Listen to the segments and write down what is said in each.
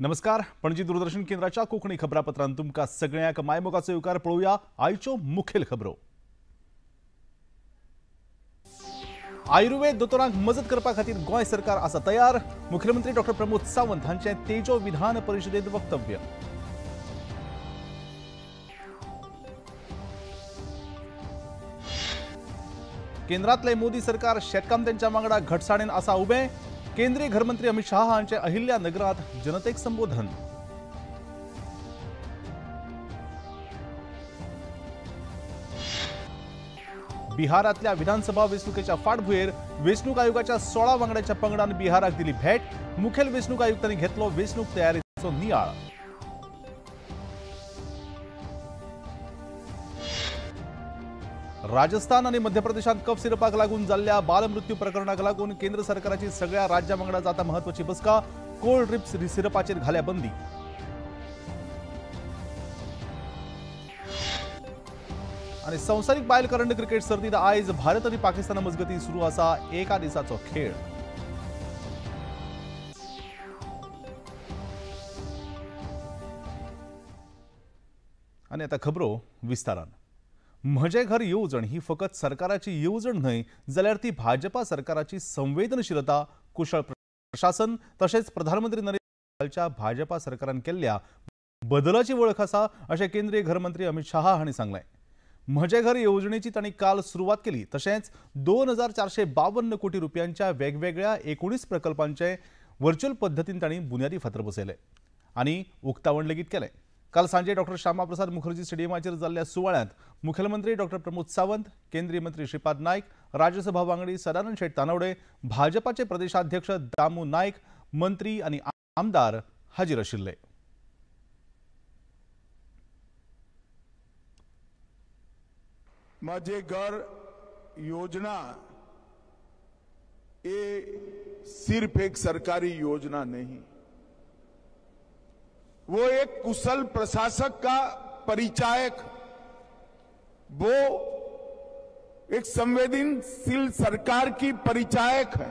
नमस्कार. पणजी दूरदर्शन केंद्राच्या कोकणी खबरापत्रांत तुमका सगळ्यांक मायमोगाचो येवकार पळोवया. आयच्यो मुखेल खबरो. आयुर्वेद दोतोरांक मजत करपा खातीर गोंय सरकार आसा तयार. मुख्यमंत्री डॉ. प्रमोद सावंत हांचें तेजो विधान परिशदेंत वक्तव्य. केंद्रातले मोदी सरकार शेतकामत्यांच्या वांगडा घटसाणेन आसा उबें. केंद्रीय गृहमंत्री अमित शाह हांचे अहिल्यानगरांत जनतेक संबोधन. बिहारातल्या विधानसभा वेंचणुकेच्या फाटभुंयेर वेंचणूक आयोगाच्या 16 वांगड्याच्या पंगडान बिहाराक दिली भेट. मुखेल वेंचणूक आयुक्तांनी घेतलो वेंचणूक तयारीचो नियाळ. राजस्थान आणि मध्य प्रदेशात कफ सिरपाक लागून जाल्ल्या बालमृत्यू प्रकरणाक लागून केंद्र सरकाराची सगळ्या राज्या वांगडा जाता महत्वाची बसका. कोल्ड ड्रिप्स सिरपाचेर घाल्या बंदी. आणि संवसारीक बायल करंड क्रिकेट सर्तीत आयज भारत आणि पाकिस्तान मजगती सुरू आसा एका दिसाचो खेळ. आणि आता खबरो विस्तारान. म्हजे घर येवजण ही फकत सरकाराची येवजण न्हय जाल्यार ती भाजपा सरकाराची संवेदनशीलता, कुशळ प्रशासन तशेंच प्रधानमंत्री नरेंद्र मोदीच्या भाजपा सरकारान केल्ल्या बदलाची वळख आसा अशें केंद्रीय गृहमंत्री अमित शाह हांणी सांगलें. म्हजे घर येवजणेची तांणी काल सुरवात केली. तशेंच 2452 कोटी रुपयांच्या वेगवेगळ्या 19 प्रकल्पांचे व्हर्च्युअल पद्दतीन तांणी बुन्यादी फातर बसयले आनी उक्तावण लेगीत केलें. काल सांजे डॉ. श्यामा प्रसाद मुखर्जी स्टेडियमाचेर जाल्ल्या सुवाळ्यांत मुखेलमंत्री डॉ. प्रमोद सावंत, केंद्रीय मंत्री श्रीपाद नायक, राज्यसभा वांगडी सदानंद शेट तानवडे, भाजपाचे प्रदेशाध्यक्ष दामू नायक, मंत्री आनी आमदार हाजीर आशिल्ले. माझे घर योजना ये सिर्फ एक सरकारी योजना नहीं, वो एक कुशल प्रशासक का परिचायक, वो एक संवेदनशील सरकार की परिचायक है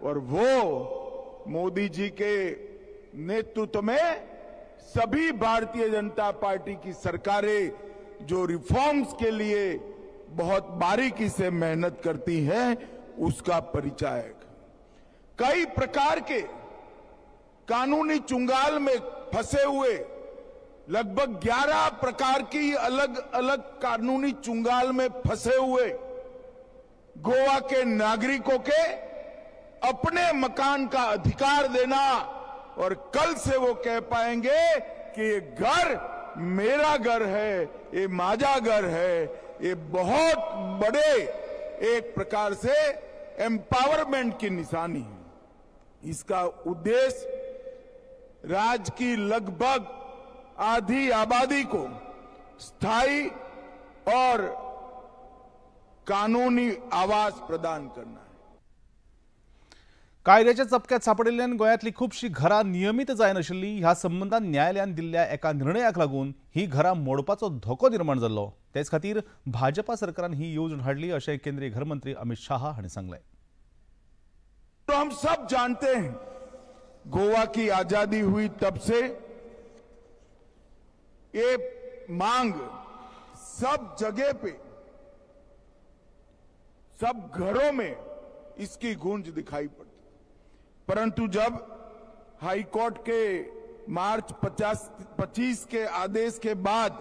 और वो मोदी जी के नेतृत्व में सभी भारतीय जनता पार्टी की सरकारें जो रिफॉर्म्स के लिए बहुत बारीकी से मेहनत करती हैं उसका परिचायक. कई प्रकार के कानूनी चुंगाल में फंसे हुए लगभग 11 प्रकार की अलग अलग कानूनी चुंगाल में फंसे हुए गोवा के नागरिकों के अपने मकान का अधिकार देना और कल से वो कह पाएंगे कि ये घर मेरा घर है, ये माझा घर है. ये बहुत बड़े एक प्रकार से एम्पावरमेंट की निशानी है. इसका उद्देश्य राज्य की लगभग आधी आबादी को स्थायी और कानूनी आवास प्रदान करना है. कायद्याच्या चपक्यात सापडिल्ल्यान गोंयांतली खुबशीं घरां नियमीत जायनाशिल्लीं. ह्या संबंधान न्यायालयान दिल्ल्या एका निर्णयाक लागून ही घरां मोडपाचो धोको निर्माण जाल्लो. तेच खातीर भाजपा सरकारान ही येवजण हाडली अशें केंद्रीय गृहमंत्री अमित शाह हांणी सांगलें. तो हम सब जानते हैं, गोवा की आजादी हुई तब से ये मांग सब जगह पे, सब घरों में इसकी गूंज दिखाई पड़ती. परंतु जब हाई कोर्ट के मार्च 25 के आदेश के बाद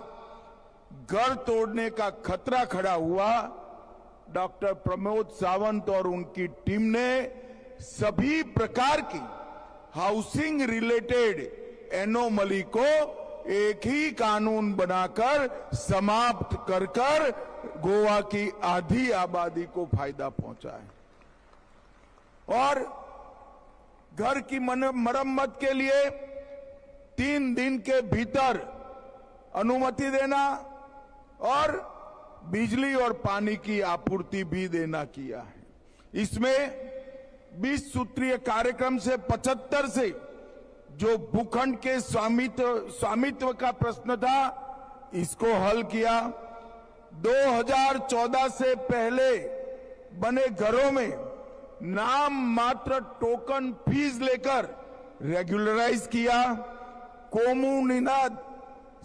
घर तोड़ने का खतरा खड़ा हुआ, डॉक्टर प्रमोद सावंत और उनकी टीम ने सभी प्रकार की हाउसिंग रिलेटेड एनोमली को एक ही कानून बनाकर समाप्त कर गोवा की आधी आबादी को फायदा पहुंचा है. और घर की मरम्मत के लिए 3 दिन के भीतर अनुमति देना और बिजली और पानी की आपूर्ति भी देना किया है. इसमें 20 सूत्रीय कार्यक्रम से 75 से जो भूखंड के स्वामित्व का प्रश्न था इसको हल किया. 2014 से पहले बने घरों में नाम मात्र टोकन फीस लेकर रेगुलराइज किया। कोमुनिनाद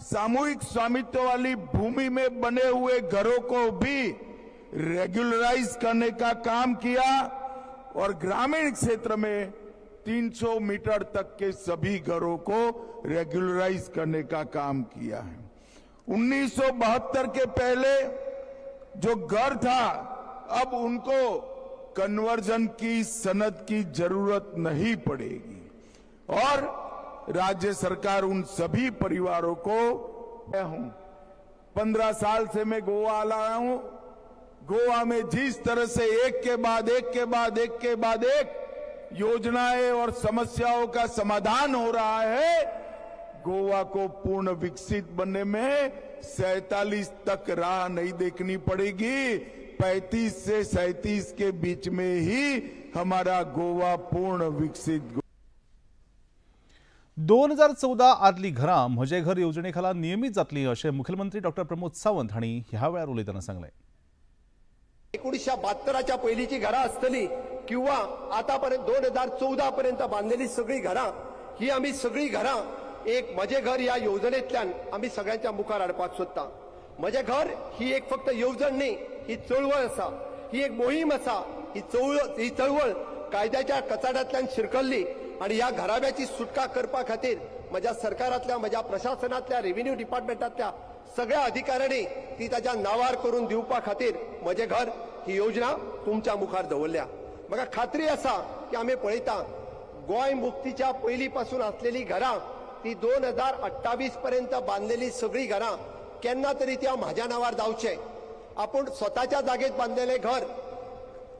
सामूहिक स्वामित्व वाली भूमि में बने हुए घरों को भी रेगुलराइज करने का काम किया और ग्रामीण क्षेत्र में 300 मीटर तक के सभी घरों को रेगुलराइज करने का काम किया है। 1972 के पहले जो घर था, अब उनको कन्वर्जन की सनद की जरूरत नहीं पड़ेगी और राज्य सरकार उन सभी परिवारों को मैं हूं 15 साल से मैं गोवा आया हूं। गोवा में जिस तरह से एक के बाद एक योजनाएं और समस्याओं का समाधान हो रहा है, गोवा को पूर्ण विकसित बनने में 47 तक राह नहीं देखनी पड़ेगी। 35 से 37 के बीच में ही हमारा गोवा पूर्ण विकसित 2014 आदली घरां म्हजे घर येवजणेखाला नियमित जातली अशें मुखेलमंत्री डॉ प्रमोद सावंत हांणी ह्या वेळार उलयतना सांगलें। 1972च्या पहिलीची घरां आसतली किंवा आतापर्यंत 2014 पर्यंत बांधलेली सगळी घरां ही आम्ही सगळी घरां एक म्हजे घर या योजनेतल्यान आम्ही सगळ्यांच्या मुखार हाडपाक सोदता। म्हजे घर ही एक फक्त येवजण न्ही, ही चळवळ आसा, ही एक मोहीम आसा। ही चळवळ कायद्याच्या कचाड्यांतल्यान शिरकल्ली आणि या घराब्याची सुटका करपा खातीर म्हज्या सरकारांतल्या म्हज्या प्रशासनातल्या रेव्हेन्यू डिपार्टमेंटातल्या सगळ्या अधिकाऱ्यांनी ती ताच्या नावार करून दिवपा खातीर म्हजे घर ही योजना तुमच्या मुखार दवरल्या। म्हाका खात्री आसा की आमी पळयता गोंय मुक्तीच्या पयली पासून आसलेली घरां ती 2028 पर्यंत बांधलेली सगळी घरां केन्ना तरी त्या म्हाज्या नावार जावचे। आपण स्वताच्या जागेत बांधलेले घर,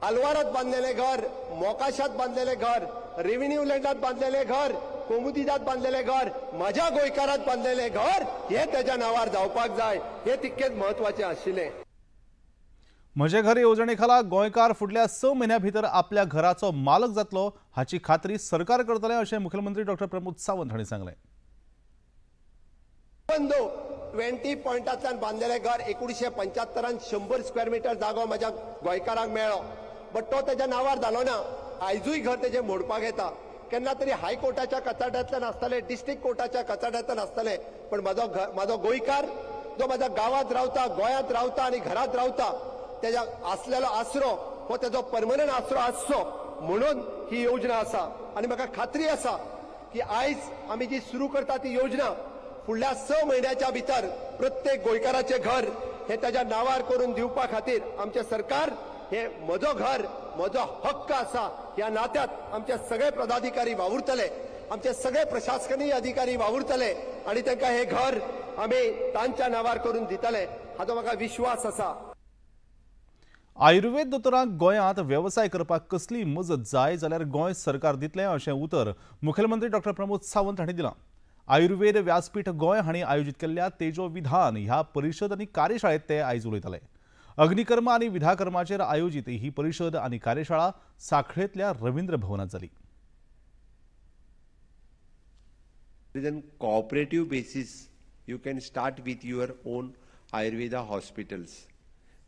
अलवारात बांधलेले घर, मोकाशात बांधलेले घर, रेव्हेन्यू लँडात बांधलेले घर, कोमुदीदात बांधलेले घर, माझ्या गोंयकारात बांधलेले घर हे त्याच्या नावार जावपाक जाय, हे तितकेच महत्वाचे आशिल्ले। म्हजे घर येवजणेखाला गोंयकार फुडल्या 6 म्हयन्यां भितर आपल्या घराचो मालक जातलो हाची खात्री सरकार करतले अशें मुखेलमंत्री डॉ प्रमोद सावंत हांणी सांगलें। 20 पॉइंटांतल्यान बांधलेले घर 1975 100 स्क्वेअर मीटर जागो माझ्या गोंयकारांक मेळ्ळो, बट तो त्याच्या नावार जालो ना। आयजूय घर तेजे मोडपाक येता, केन्ना तरी हायकोर्टाच्या कचाड्यांतल्यान आसतले, डिस्ट्रिक्ट कोर्टाच्या कचाड्यांतल्यान आसतले, पण म्हाजो गोंयकार जो माझ्या गावात रावता, गोंयांत रावता आणि घरात रावता, त्याच्या असलेलो आसरो हो त्याचो परमनंट आसरो आसचो म्हणून ही योजना आसा। आणि म्हाका खात्री आसा की आयज आमी जी सुरू करता ती योजना फुडल्या 6 म्हयन्याच्या भितर प्रत्येक गोंयकाराचे घर हे त्याच्या नावार करून दिवपा खातीर आमचे सरकार हे म्हजो घर म्हजो हक्क आसा ह्या नात्यात आमचे सगळे पदाधिकारी वावुरतले, आमचे सगळे प्रशासकीय अधिकारी वावुरतले आणि तांकां हे घर आमी तांच्या नावार करून दितले हाचो म्हाका विश्वास आसा। आयुर्वेद दोतोरांक गोंयांत वेवसाय करपाक कसली मजत जाय जाल्यार गोंय सरकार दितलें अशें उतर मुखेलमंत्री डॉ प्रमोद सावंत हांणी दिलां। आयुर्वेद व्यासपीठ गोंय हांणी आयोजीत केल्ल्या तेजो विधान ह्या परिशद आनी कार्यशाळेंत ते आयज उलयताले। अग्निकर्म आनी विधाकर्माचेर आयोजीत ही परिशद आनी कार्यशाळा सांखळेंतल्या रवींद्र भवनात जाली। Cooperative basis, you can start with your own Ayurveda hospitals.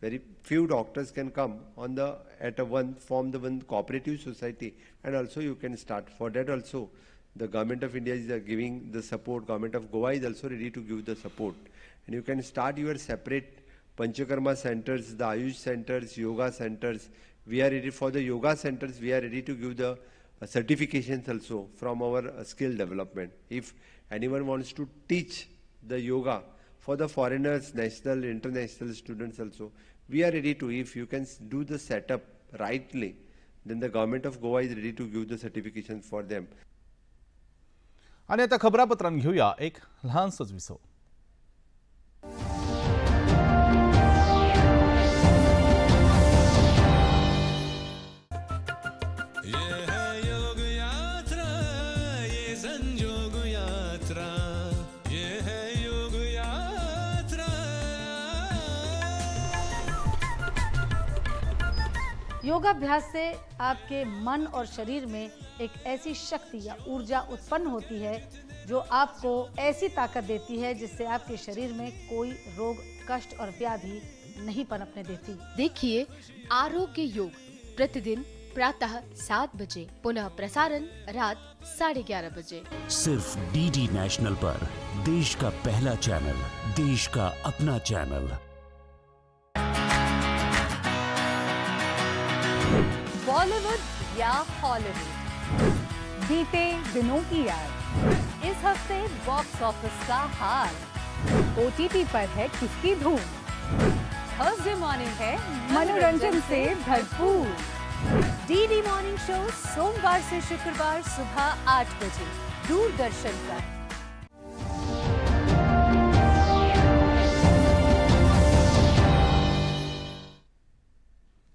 Very few doctors can come on form the one cooperative society, and also you can start. For that also, the government of India is giving the support. Government of Goa is also ready to give the support, and you can start your separate Panchakarma centers, the Ayush centers, yoga centers. We are ready for the yoga centers. We are ready to give the certifications also from our skill development. If anyone wants to teach the yoga for the foreigners, national, international students also, we are ready to. If you can do the setup rightly, then the government of Goa is ready to give the certification for them. आणि आता खबरापत्रांत घेऊया एक लहानसोच विसव। योगाभ्यास से आपके मन और शरीर में एक ऐसी शक्ति या ऊर्जा उत्पन्न होती है जो आपको ऐसी ताकत देती है जिससे आपके शरीर में कोई रोग, कष्ट और व्याधि नहीं पनपने देती। देखिए आरोग्य योग प्रतिदिन प्रातः 7 बजे, पुनः प्रसारण रात 11:30 बजे। सिर्फ डीडी नेशनल पर, देश का पहला चैनल, देश का अपना चैनल। बॉलीवुड या हॉलीवुड, बीते दिनों की याद, इस हफ्ते बॉक्स ऑफिस का हाल, OTT पर है किसकी धूम, थर्सडे मॉर्निंग है मनोरंजन से भरपूर। डीडी मॉर्निंग शो सोमवार से शुक्रवार सुबह 8 बजे दूरदर्शन पर।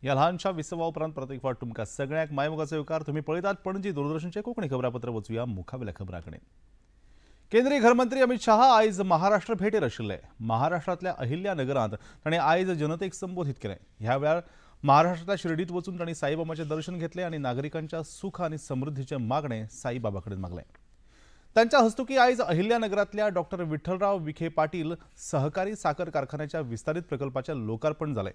या लहानशा विसवा उपरांत परत एक फावट तुमकां सगळ्यांक मायमोगाचो येवकार। तुम्ही पळयतात पणजी दूरदर्शनचे कोंकणी खबरापत्र वचूया मुखावेल्या खबरांकडे। केंद्रीय गृहमंत्री अमित शाह आयज महाराष्ट्र भेटेर आशिल्ले। महाराष्ट्रातल्या अहिल्या नगरांत ताणें आयज जनतेक संबोधित केलें। ह्या वेळार महाराष्ट्रातल्या शिर्डीत वचून तांणी साईबाबाचें दर्शन घेतलें आनी नागरिकांच्या सुख आनी समृद्धीचें मागणें साईबाबा कडेन मागलें। तांच्या हस्तुकी आयज अहिल्या नगरांतल्या डॉ. विठ्ठलराव विखे पाटील सहकारी साखर कारखान्याच्या विस्तारीत प्रकल्पाचें लोकार्पण जालें।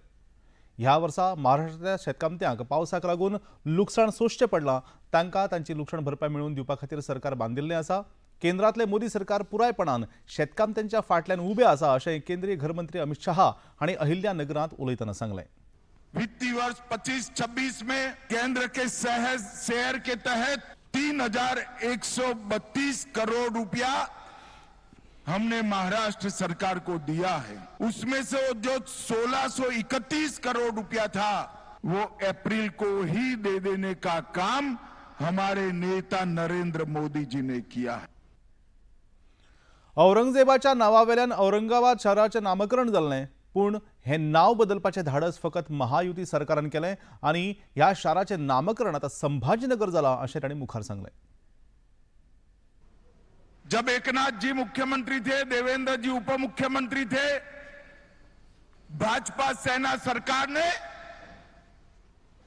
ह्या वर्सा महाराष्ट्रातल्या शेतकामत्यांक पावसाक लागून लुकसाण सोंसचें पडलां, तांकां तांची लुकसाण भरपाय मेळोवन दिवपा खातीर सरकार बांदिल्लें आसा। केंद्रांतले मोदी सरकार पुरायपणान शेतकामत्यांच्या फाटल्यान उबें आसा अशें केंद्रीय गृहमंत्री अमित शाह हांणी अहिल्या नगरांत उलयतना सांगलें। वित्तीय वर्ष 25-26 में केंद्र के शहर के तहत 3,132 करोड़ रुपया हमने महाराष्ट्र सरकार को दिया है। उसमें से जो 1,631 करोड़ रुपया था वो अप्रैल को ही दे देने का काम हमारे नेता नरेंद्र मोदी जी ने किया है। औरंगजेबाच्या नावावेल्यान औरंगाबाद शहराचें नामकरण जाल्लें, पूण हें नाव बदलपाचें धाडस फकत महायुती सरकारान केलें आनी ह्या शाराचें नामकरण आतां संभाजीनगर जालां अशें तांणी मुखार सांगलें। जब एकनाथ जी मुख्यमंत्री थे, देवेंद्र जी उप मुख्यमंत्री थे, भाजपा सेना सरकार ने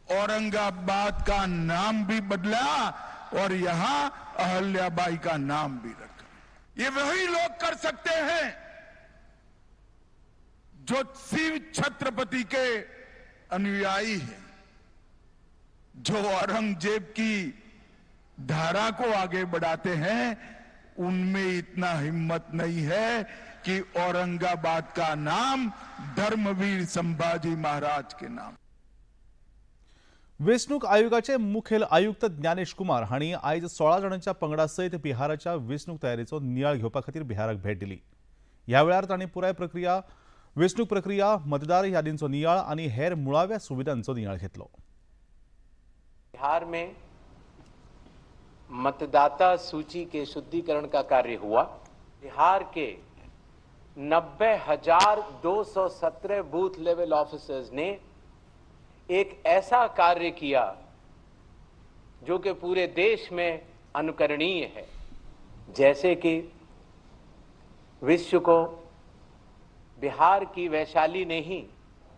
औरंगाबाद का नाम भी बदला और यहां अहल्याबाई का नाम भी रखा। ये वही लोग कर सकते हैं जो शिव छत्रपति के अनुयायी हैं, जो औरंगजेब की धारा को आगे बढ़ाते हैं। उनमें इतना हिम्मत नहीं है कि औरंगाबाद का नाम धर्मवीर संभाजी महाराज के नाम। वेंचणूक आयोगाचे मुखेल आयुक्त ज्ञानेश कुमार हांणी आयज 16 जाणांच्या पंगडा सयत बिहाराच्या वेंचणूक तयारेचो नियाळ घेवपा खातीर बिहाराक भेट दिली। ह्या वेळार तांणी पुराय वेंचणूक प्रक्रिया, मतदार यादींचो नियाळ आनी हेर मुळाव्या सुविधांचो नियाळ घेतलो। बिहार में मतदाता सूची के शुद्धिकरण का कार्य हुआ। बिहार के 90,217 बूथ लेवल ऑफिसर्स ने एक ऐसा कार्य किया जो कि पूरे देश में अनुकरणीय है। जैसे कि विश्व को बिहार की वैशाली ने ही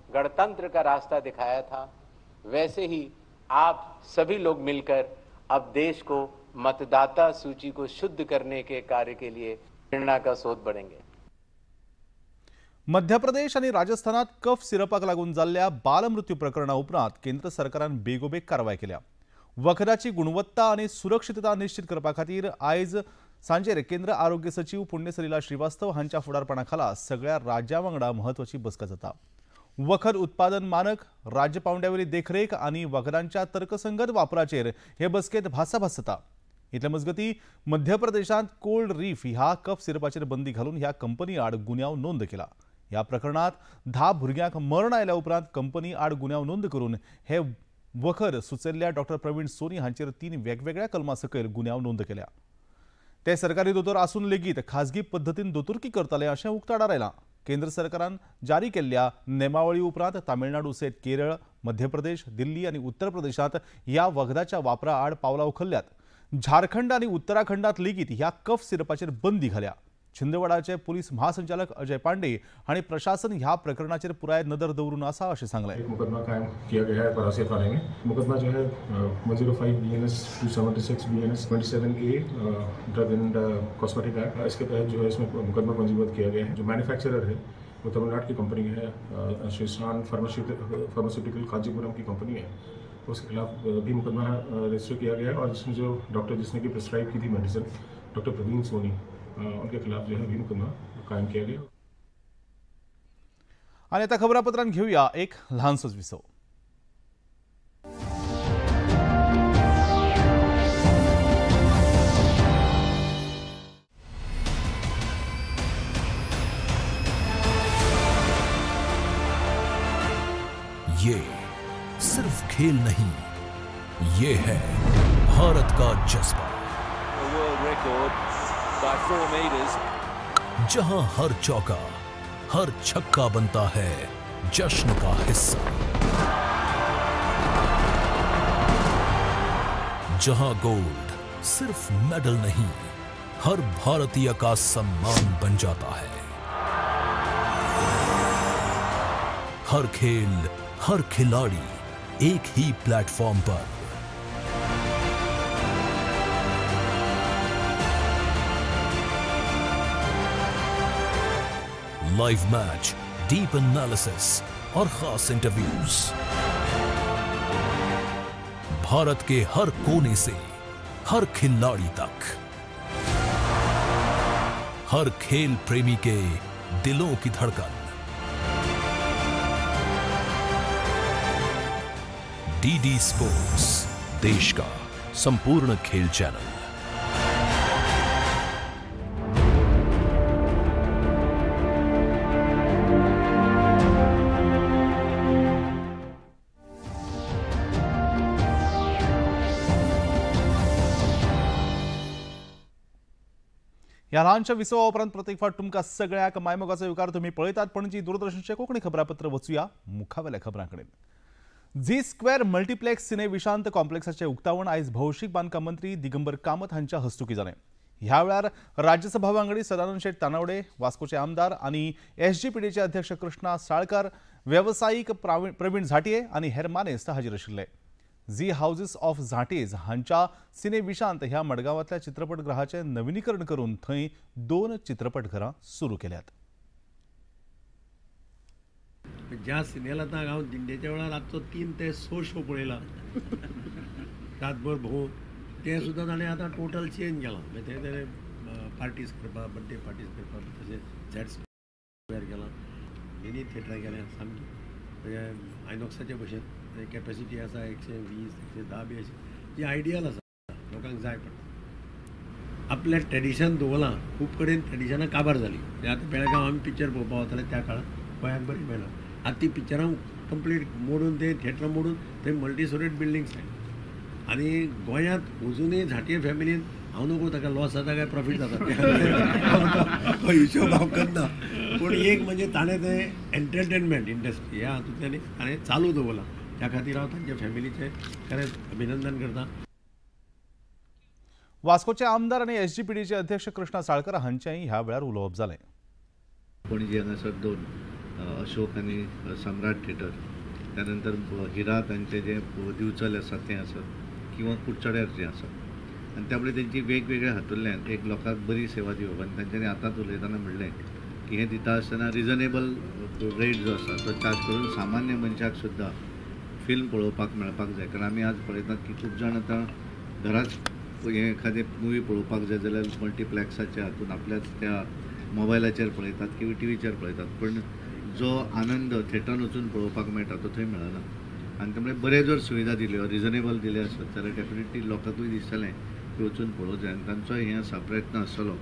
गणतंत्र का रास्ता दिखाया था, वैसे ही आप सभी लोग मिलकर अब देश को मतदाता सूची को शुद्ध करने के कार्य के लिए प्रेरणा का स्रोत बनेंगे। मध्य प्रदेश आणि राजस्थानात कफ सिरपाक लागून जाल्ल्या बालमृत्यू प्रकरणा उपरांत केंद्र सरकारान बेगोबेग कारवाय केल्या। वखदाची गुणवत्ता आणि सुरक्षितता निश्चित करपा खातीर आयज सांजेर केंद्र आरोग्य सचिव पुण्य सलिला श्रीवास्तव हांच्या फुडारपणा खाला सगळ्या राज्यां वांगडा म्हत्वाची बसका जाता। वखद उत्पादन मानक, राज्य पावंड्यावयली देखरेख आनी वखदांच्या तर्कसंगत वापराचेर हे बसकेत भासाभास जाता। इतले मजगती मध्य प्रदेशांत कोल्ड रीफ ह्या कफ सिरपाचेर बंदी घालून ह्या कंपनी आड गुन्यांव नोंद केला। ह्या प्रकरणात 10 भुरग्यांक मरण आयल्या उपरांत कंपनी आड गुन्यांव नोंद करून हे वखद सुचयल्ल्या डॉ. प्रवीण सोनी हांचेर 3 वेगवेगळ्या कलमां सकयल गुन्यांव नोंद केल्या। ते सरकारी दोतोर आसून लेगीत खाजगी पद्दतीन दोतोरकी करताले अशें उक्ताडार आयलां। केंद्र सरकारान जारी केल्ल्या नेमावळी उपरांत तामिळनाडू सयत केरळ, मध्य प्रदेश, दिल्ली आनी उत्तर प्रदेशांत ह्या वखदाच्या वापरा आड पावलां उखल्ल्यात। झारखंड आनी उत्तराखंडात लेगीत ह्या कफ सिरपाचेर बंदी घाल्या। छिंदवाडाचे पुलीस महासंचालक अजय पांडे हांणी प्रशासन ह्या प्रकरणाचेर पुराय नदर दवरून आसा अशें सांगलें। एक मुकदमा कायम किया गया है परासिया थाने में। मुकदमा जो है 105 BNS 276 BNS 27A drug and cosmetic act, इसके तहत जो है इसमें मुकदमा पंजीबद्ध किया गया है। जो मैन्युफैक्चरर है वो तमिलनाडु की कंपनी है, श्रीशान फार्मास्यूटिकल कांचीपुरम की कंपनी है। उसके खिलाफ भी मुकदमा रजिस्टर किया गया और जिसमें जो डॉक्टर जिसने की प्रिस्क्राइब की थी मेडिसिन डॉक्टर प्रवीण सोनी उनके खिलाफ जो है भी मुकदमा कायम किया गया। आणि आता खबरापत्रांत घेऊया एक लहानसोच विसव। ये सिर्फ खेल नहीं, ये है भारत का जज्बा। वर्ल्ड रिकॉर्ड बाय 4 मीटर्स, जहां हर चौका हर छक्का बनता है जश्न का हिस्सा, जहां गोल्ड सिर्फ मेडल नहीं हर भारतीय का सम्मान बन जाता है। हर खेल हर खिलाड़ी एक ही प्लेटफॉर्म पर, लाइव मैच, डीप एनालिसिस और खास इंटरव्यूज। भारत के हर कोने से हर खिलाड़ी तक, हर खेल प्रेमी के दिलों की धड़कन। डीडी स्पोर्ट्स, देश का संपूर्ण खेल चैनल। ह्या ल्हानशा विसवा उपरांत प्रत्येक फावट तुमकां सगळ्याक मायमोगाचो विकार तुम्ही पळयतात पणजी दूरदर्शनचे कोंकणी खबरापत्र वचूया मुखावेल्या खबरांकडेन। झी स्क्वेअर मल्टीप्लेक्स सिने विशांत कॉम्प्लेक्साचे उक्तावण आयज भौशीक बांदकाम मंत्री दिगंबर कामत हांच्या हस्तुकी जालें। ह्या वेळार राज्यसभा वांगडी सदानंद शेट तानावडे, वास्कोचे आमदार आनी एसजीपीडीचे अध्यक्ष कृष्णा साळकार, वेवसायीक प्रवीण झांटये आनी हेर मानेस्त हाजीर आशिल्ले। झी हाऊसेस ऑफ झांटेज हांच्या सिने विशांत ह्या मडगांवांतल्या चित्रपटगृहाचे नविनीकरण करून थंय 2 चित्रपटघरां सुरू केल्यात। ज्या सिनेला आता हांव दिंडेच्या वेळार रातचो 3 ते 6 शो पळयला रातभर भोव, ते सुद्दां ताणें आतां टोटल चेंज केलां। ते पार्टीज करपाक, बर्थडे पार्टीज करपाक, तशें झॅड स्क्वेअर केलां, मिनी थिएटरां केल्या सामकी, म्हणजे आयनॉक्साचे भशेन कॅपॅसिटी आसा 120, 110 बी अशी जी आयडियल आसा, लोकांक जाय पडटा। आपलें ट्रेडिशन दवरलां, खूब कडेन ट्रेडिशनां काबार जाली। आतां बेळगांव आमी पिक्चर पळोवपाक वताले त्या काळार गोंयांत बरी मेळना, आतां ती पिक्चरां कंप्लीट मोडून ते थिएटरां मोडून थंय मल्टी स्टोरेड बिल्डिंग्स आसात। आनी गोंयांत अजुनूय झांटये फॅमिलीन हांव नको ताका लॉस जाता काय प्रॉफीट जाता तो हिशोब हांव करना, पूण एक म्हणजे ताणें तें एंटरटेनमेंट इंडस्ट्री ह्या हातूंतल्यान ताणें चालू दवरलां, त्या खातीर हांव तांच्या फॅमिलीचें खरेंच अभिनंदन करतां। वास्कोचे आमदार आनी एसजीपीडीचे अध्यक्ष कृष्णा साळकार हांचेंय ह्या वेळार उलोवप जालें। पणजी हांगासर 2 अशोक आनी सम्राट थिएटर, त्यानंतर हिरा तांचे जे दिवचल आसा तें आसा किंवा कुडचड्यार जें आसा, आनी त्यामुळे तेंची वेगवेगळ्या हातूंतल्यान एक लोकांक बरी सेवा दिवप। आनी तांच्यांनी आतांच उलयतना म्हणलें की हें दिता आसतना रिजनेबल रेट जो आसा तो चार्ज करून सामान्य मनशाक सुद्दां फिल्म पळोवपाक मेळपाक जाय। कारण आमी आज पळयतात की खूब जाण आतां घराच हें एखादें मुवी पळोवपाक जाय जाल्यार मल्टीप्लेक्साच्या हातून आपल्याच त्या मोबायलाचेर पळयतात किंवा टीव्हीचेर पळयतात, पण जो आनंद थिएटरान वचून पळोवपाक मेळटा तो थंय मेळना। आनी त्यामुळे बरे जर सुविधा दिल्यो, रिजनेबल दिले आसत जाल्यार डेफिनेटली लोकांकूय दिसतलें की वचून पळोवंक जाय। आनी तांचो हें आसा प्रयत्न आसतलो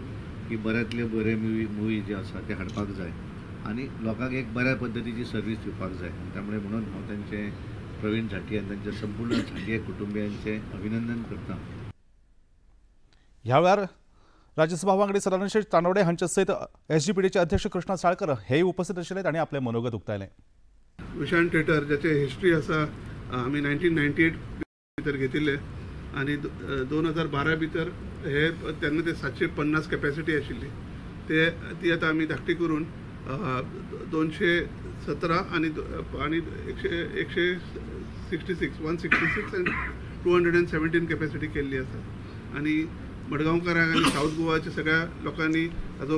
की बऱ्यांतले बरे मुवी जे आसा ते हाडपाक जाय आनी लोकांक एक बऱ्या पद्दतीची सर्वीस दिवपाक जाय। त्यामुळे म्हणून हांव तांचे प्रवीण झांटये आनी तांच्या संपूर्ण झांटये कुटुंबियांचे अभिनंदन करता। ह्या वेळार राज्यसभा वांगडी सदानंद शेट तानावडे हांचे सयत एसजीपीडीचे अध्यक्ष कृष्णा साळकर हेय उपस्थित आशिल्ले तांणी आपले मनोगत उक्तायलें। विशांत थिएटर ज्याचे हिस्ट्री आसा आमी 1998 भितर घेतिल्ले आनी 2012 भितर हे तेन्ना ते 750 कॅपॅसिटी आशिल्ली, ती आतां आमी धाकटी करून 217 आनी 166 आनी 217 कॅपॅसिटी केल्ली आसा। आनी मडगांवकारांक आनी साऊथ गोवाच्या सगळ्या लोकांनी हाजो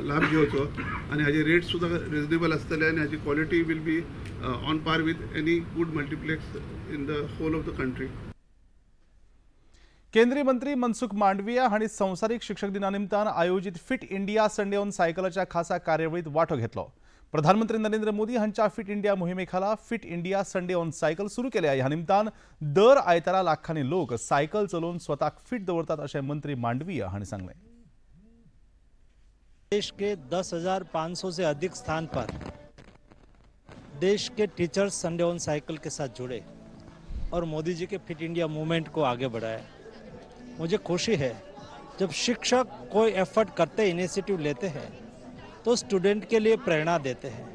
लाभ घेवचो आनी हाजे रेट सुद्दां रिजनेबल आसतले आनी हाजी quality will be on par with any good multiplex in the whole of the country. केंद्रीय मंत्री मनसुख मांडविया हांणी संवसारीक शिक्षक दिना निमतान आयोजित फिट इंडिया संडे ऑन सायकलच्या खासा कार्यावळीत वांटो घेतलो. प्रधानमंत्री नरेंद्र मोदी हांच्या फिट इंडिया मोहिमेखाला fit India Sunday on cycle सुरू केल्या. ह्या निमतान दर आयतारा लाखांनी लोक सायकल चलोवन स्वताक फिट दवरतात अशें मंत्री मांडविया हांणी सांगलें. देश के 10,500 से अधिक स्थान पर देश के टीचर्स संडे ऑन साइकिल के साथ जुड़े और मोदी जी के फिट इंडिया मूवमेंट को आगे बढ़ाया. मुझे खुशी है जब शिक्षक कोई एफर्ट करते, इनिशिएटिव लेते हैं तो स्टूडेंट के लिए प्रेरणा देते हैं.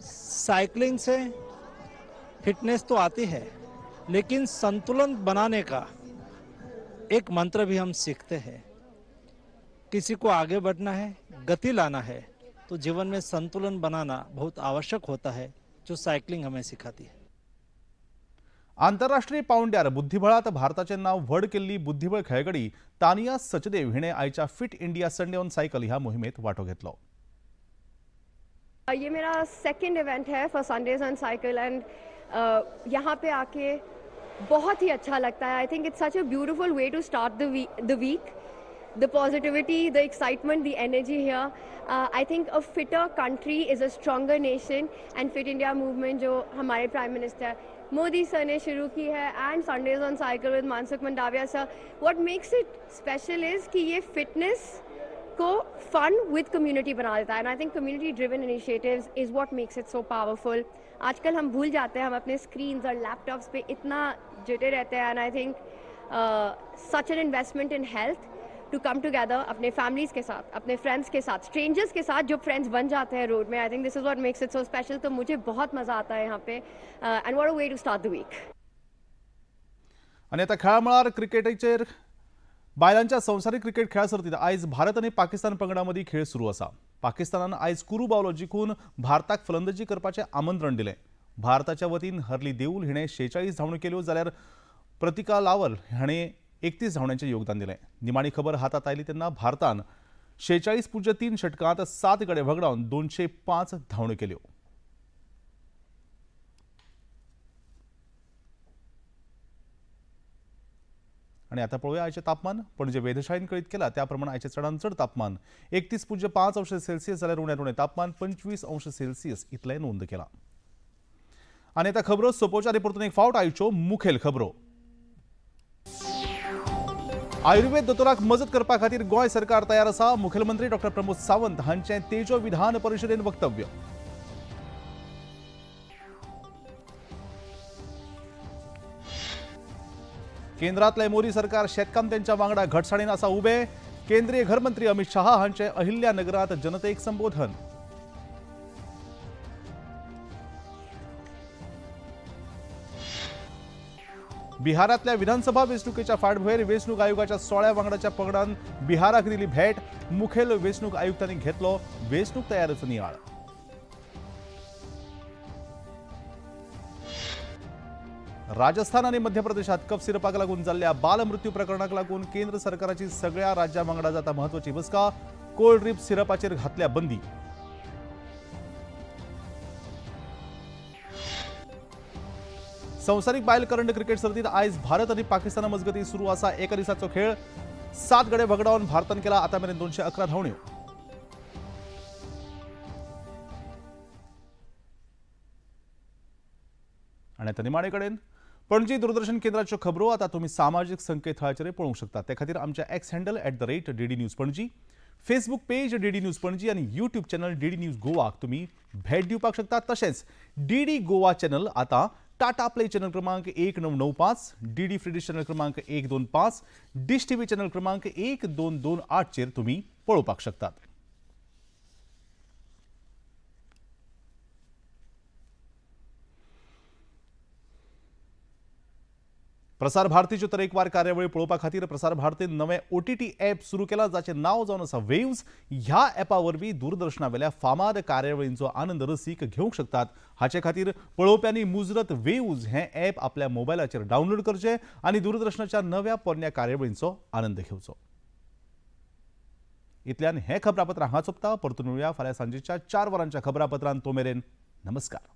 साइकिलिंग से फिटनेस तो आती है, लेकिन संतुलन बनाने का एक मंत्र भी हम सीखते हैं. किसी को आगे बढ़ना है, गति लाना है, तो जीवन में संतुलन बनाना बहुत आवश्यक होता है, जो सायकलिंग हमें सिखाती है. आंतरराष्ट्रीय पावंड्यार बुद्धिबळात भारताचे नाव व्हड केल्ली बुद्धिबळ खेळगडी तानिया सचदेव हिणे आयच्या fit India Sunday on cycle ह्या मोहिमेत वांटो घेतलो. ये मेरा सेकंड इवेंट है for Sundays on cycle and यहाँ पे आके बहुत ही अच्छा लगता है. I think it's such a beautiful way to start the week. The positivity, the excitement, the energy here. I think a fitter country is a stronger nation and Fit India movement जो हमारे prime minister Modi sir ने शुरू की है and Sundays on Cycle with Mansukh Mandaviya sir, what makes it special is कि ये fitness को fun with community बना देता है. And I think community driven initiatives is what makes it so powerful. आजकल हम भूल जाते हैं, हम अपने स्क्रीन्स और लैपटॉप्स पे इतना जुटे रहते हैं. And I think such an investment in health to come together अपने फैमिलीज के साथ, अपने फ्रेंड्स के साथ, स्ट्रेंजर्स के साथ जो फ्रेंड्स बन जाते हैं रोड में. I think this is what makes it so special. तो मुझे बहुत मजा आता है यहाँ पे and what a way to start the week. आणि आता खेळा मळार क्रिकेटीचेर बायलांच्या संवसारीक क्रिकेट खेळ सर्तीत आयज भारत आणि पाकिस्तान पंगडां खेळ सुरू आसा. पाकिस्तानान आयज कुरू बावलो जिखून भारताक फलंदाजी करपाचें आमंत्रण दिलें. भारताच्या वतीन हरली देऊल हिणें 46 धांवड्यो केल्यो जाल्यार प्रतिका लावल हाणें 31 धांवड्यांचें योगदान दिलें. निमाणी खबर हातात आयली तेन्ना भारतान 46.3 षटकांत 7 गडे वगडावन 205 धांवड्यो केल्यो. आणि आता पळोवया आयचें तापमान. पणजे वेधशाळेन कळीत केला त्या प्रमाण आयचें चडांत चड तापमान 31.5 अंश सेल्सियस जाल्यार उण्यात उणें तापमान 25 अंश सेल्सियस इतलें नोंद केलां. आनी आतां खबरो सोंपोवच्या आदी परतून एक फावट आयच्यो मुखेल खबरो. आयुर्वेद दोतोराक मजत करपा खातीर गोंय सरकार तयार आसा. मुखेलमंत्री डॉ प्रमोद सावंत हांचें तेजो विधान परिशदेन वक्तव्य. केंद्रांतलें मोदी सरकार शेतकामत्यांच्या वांगडा घटसाणीन आसा उबे. केंद्रीय घर मंत्री अमित शाह हांचें अहिल्यानगरांत जनतेक संबोधन. बिहारांतल्या विधानसभा वेंचणुकेच्या फाटभुंयेर वेंचणूक आयोगाच्या 16 वांगडाच्या पंगडान बिहाराक दिली भेट. मुखेल वेंचणूक आयुक्तांनी घेतलो वेंचणूक तयारेचो नियाळ. राजस्थान आनी मध्य प्रदेशात कफ सिरपाक लागून जाल्ल्या बाल मृत्यू प्रकरणाक लागून केंद्र सरकाराची सगळ्या राज्यां वांगडा जाता म्हत्वाची बसका. कोल्ड ड्रीप सिरपाचेर घातल्या बंदी. संवसारीक बायल करंड क्रिकेट सर्तीत आयज भारत आनी पाकिस्ताना मजगती सुरू आसा एका दिसाचो खेळ. 7 गडे वगडावन भारतान केला आतामेरेन 211 धांवड्यो. आनी आतां निमाणे कडेन पणजी दूरदर्शन केंद्राच्यो खबरो आता तुम्ही सामाजीक संकेतथळाचेर पळोवंक शकता. ते खातीर आमच्या x handle @DD News Panaji, Facebook page DD News Panaji आनी यूट्यूब चॅनल DD News गोवाक तुम्ही भेट दिवपाक शकता. तशेंच DD गोवा चॅनल आता टाटा प्ले चॅनल क्रमांक 1995, DD फ्री डिश चॅनल क्रमांक 125, डिश टीव्ही चॅनल क्रमांक 1228 चेर तुम्ही पळोवपाक शकतात. प्रसार भारतीच्यो तरेकवार कार्यावळी पळोवपा खातीर प्रसार भारतीन नवें OTT ॲप सुरू केलां, जाचें नांव जावन आसा वेव्स. ह्या ॲपा वरवीं दूरदर्शना वेल्या फामाद कार्यावळींचो आनंद रसीक घेवंक शकतात. हाचे खातीर पळोवप्यांनी मुजरत वेव्स हें ॲप आपल्या मोबायलाचेर डावनलोड करचें आनी दूरदर्शनाच्या नव्या पोरन्या कार्यावळींचो आनंद घेवचो. इतल्यान हें खबरापत्र हांगा सोंपता. परतून मेळुया फाल्यां सांजेच्या 4 वरांच्या खबरापत्रांत. तो मेरेन नमस्कार.